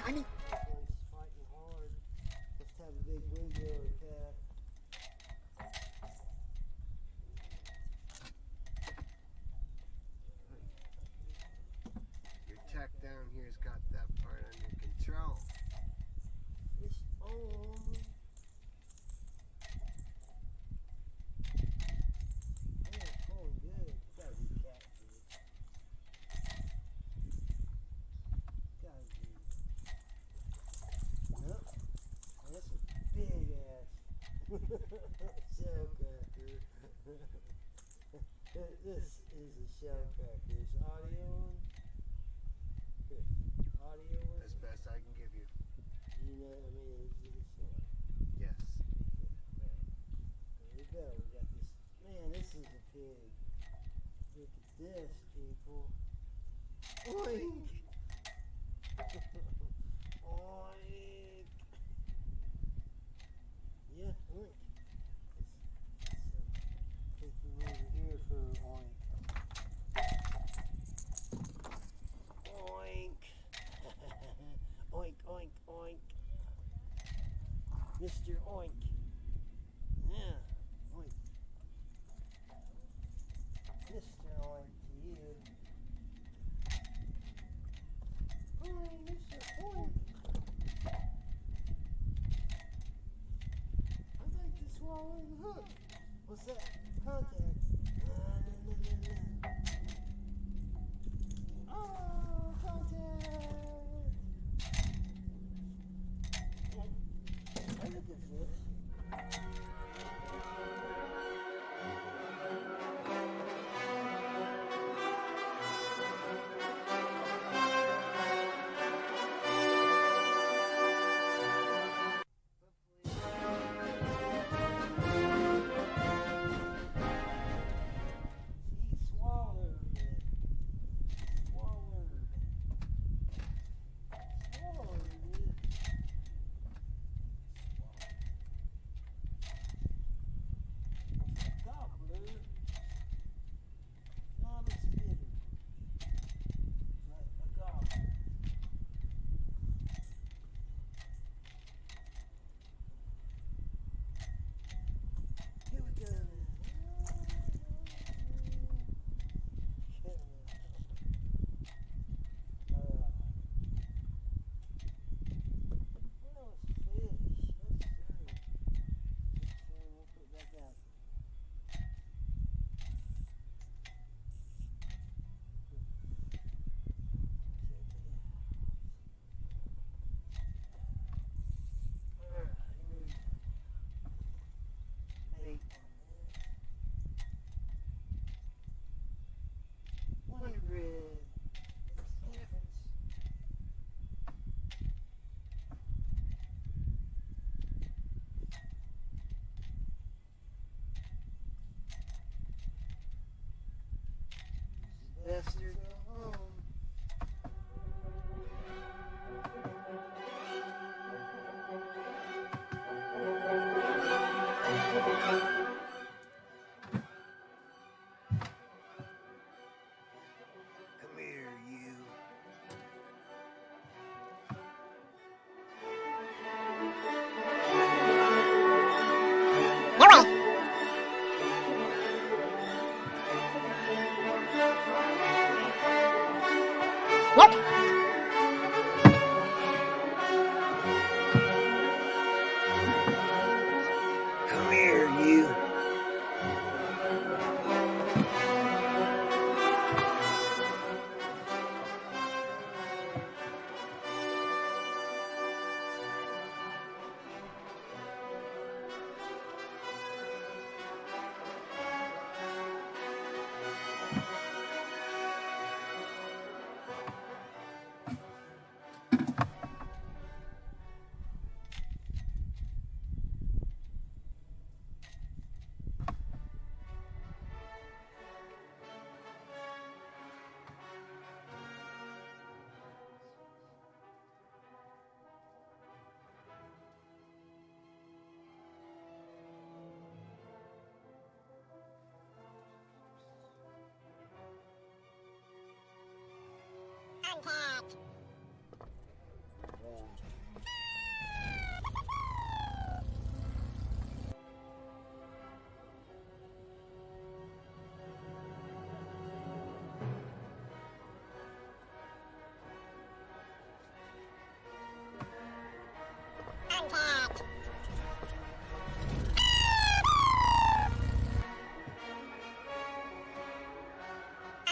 Danny! He's fighting hard. Must have a big bluegill or cat. Your check down here's got that part under control. Fish on. Oh, pulling good. Gotta be catfish. Gotta be. Nope. That's a big ass shell cracker. This is a shell cracker. Is audio on? Good. Audio on? As best I can give you. You know, I mean, it's Yes. there we go. We got this. Man, this is a pig. Look at this, people. Oink! Oink! Yeah, oink. Let's take him over here for oink. Oink! Oink, oink, oink. Mr. Oink. Yeah, oink. Mr. Oink to you. Oink, Mr. Oink. I'd like to swallow the hook. What's that? Contact. Oh, contact. That's a good fish.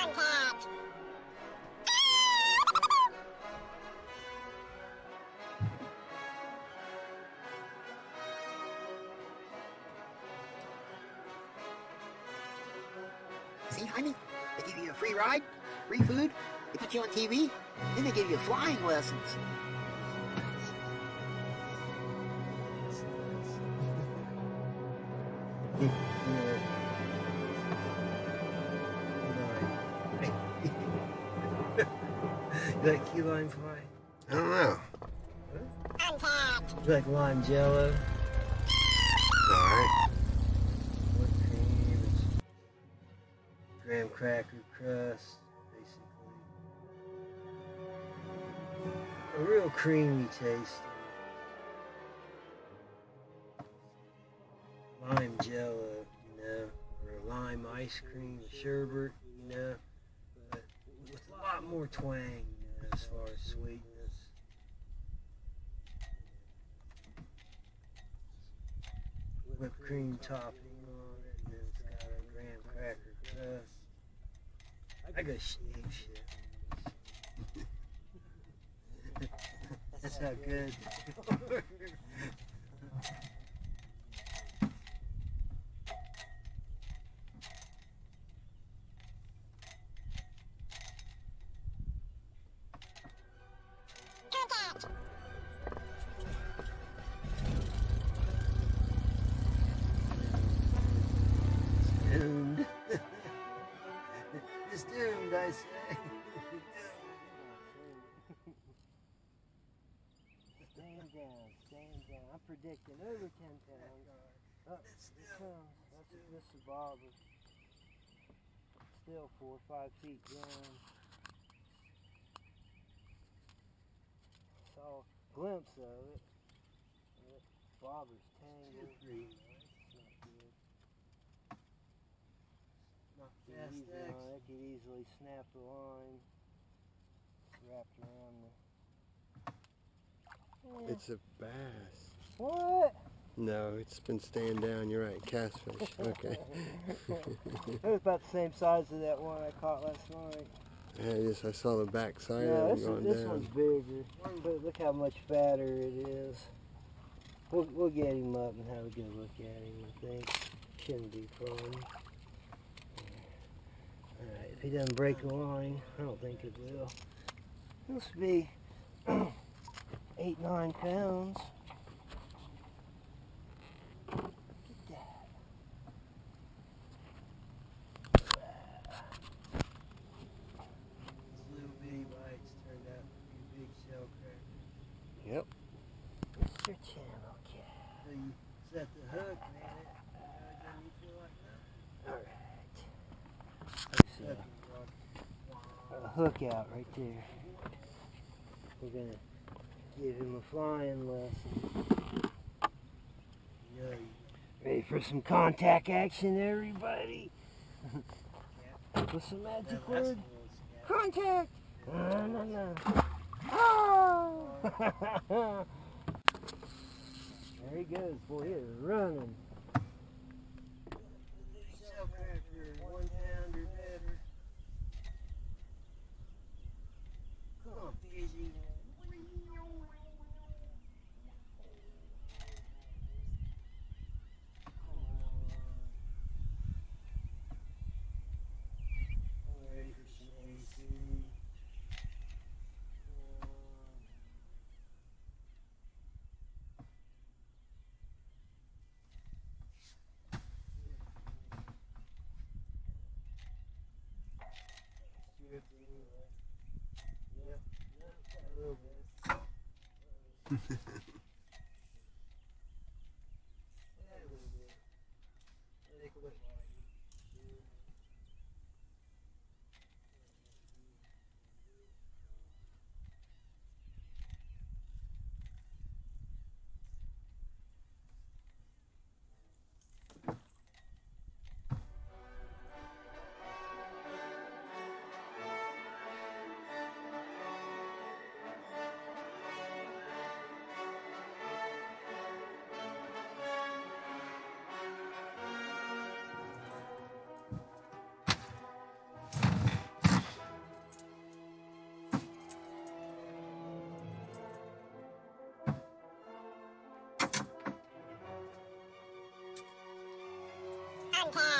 Contact! See, honey, they give you a free ride, free food, they put you on TV, then they give you flying lessons. You like key lime pie? I don't know. Contact! You like lime jello? Alright. Whipped cream, it's graham cracker crust, basically. A real creamy taste. Lime jello, you know, or lime ice cream, sherbet, you know, but with a lot more twang, you know, as far as sweetness. Whipped cream topping on it, and then it's got a graham cracker crust. I go ape shit. That's how good. Contact! Doomed. It's doomed, I say. Stand down. I'm predicting over 10 pounds. Oh, here comes. This is bobber. Still 4 or 5 feet down. Saw a glimpse of it. Bobber's tangled. Not fast X. I could easily snap the line. It's wrapped around the... It's a bass. What? No, it's been staying down. You're right. Catfish. Okay. It was about the same size as that one I caught last night. I saw the back side Yeah, of it going this down. one's bigger. Look how much fatter it is. We'll get him up and have a good look at him, I think. Shouldn't be a problem. Alright, if he doesn't break the line, I don't think it will. This will be 8-9 pounds. Look at that. These little bitty bites turned out to be big shell crackers. Yep. Mr. Channel Cat. So you set the hook, man. You feel like that? Alright. A hook out right there. We're gonna give him a flying lesson. Ready for some contact action, everybody? What's the magic word? Contact! No. Oh! There he goes, boy, he's running. Shell cracker, 1 pounder better. Come on, fishy.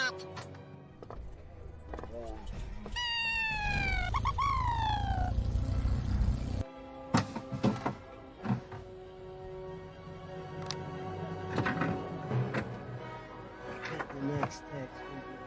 Contact. Hit the next text.